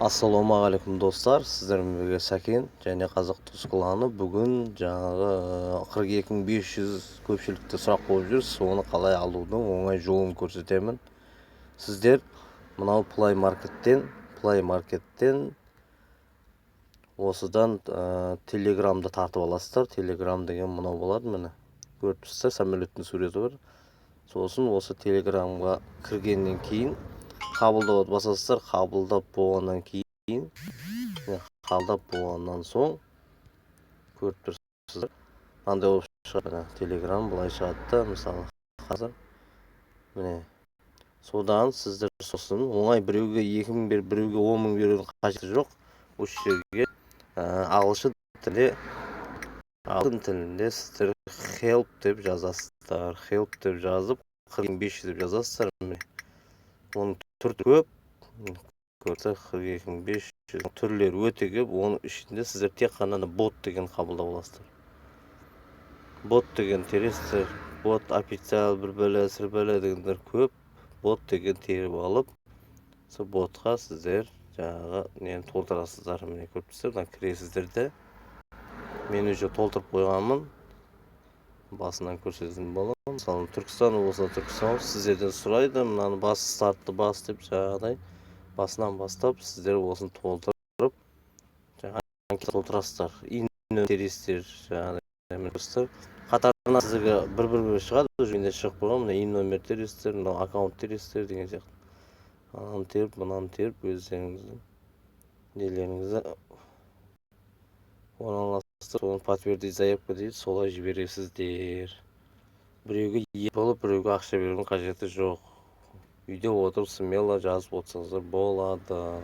Assalamualaikum dostlar, sizlerмен birге Сәкен және Қазақ Тускланы. Бүгін жаңағы 42500 көпшілікте сұрақ болып жүр. Соны қалай алудың оңай жолын көрсетемін. Сіздер мынау Play Market'тен осыдан Telegram'da тартып аласыздар. Telegram деген мынау болады, міне. Көріп тұрсыздар, самолеттің суреті бар. Сосын осы Telegram'ға кіргеннен кейін қабылдауды басасыздар. Қабылдап болғаннан соң көріп тұрсыздар. Андай болып шығады. Telegram былай шығады да, мысалы қазір міне. Содан сіздер сосын оңай біреуге 2000 беріп, біреуге 10.000 берудің қажеті жоқ. Осы жерге ағылшын тілінде сіздер help деп жазасыздар. Help деп жазып 42500 деп жазасыздар. Оның түрі көп. 42500 түрлері өте көп. Оның ішінде сіздер тек қана бот деген қабылдап аласыздар. Бот деген тересіздер. Бот официал бір бәле сыр бәле дегендер көп. Бот деген теріп алып, сол ботқа сіздер жаңағы нені толтырасыздар. Міне көріп тұрсыздар, кіресіздер де. Мен уже толтырып қойғанмын. Басынан көрсететін боламын. Мысалы Түркістан болса Түркістан сіздерден сұрайды, мынаны стартты бас деп жаңағыдай басынан бастап сіздер осыны толтырып жаңағы толтырасыздар. Тересіздер жаңағыдай қатарынан сіздерге бір шығады, өзінде шығып қойған, мына номер тересіздер, мына аккаунт тересіздер деген сияқты. Ананы теріп, мынаны теріп, өздеріңіздің нелеріңізді орналастырып, соны подтвердить заявка дейді, солай жібересіздер. Біреуге болып, біреуге ақша берудің қажеті жоқ. Үйде отырып смело жазып отырсаңыздар болады.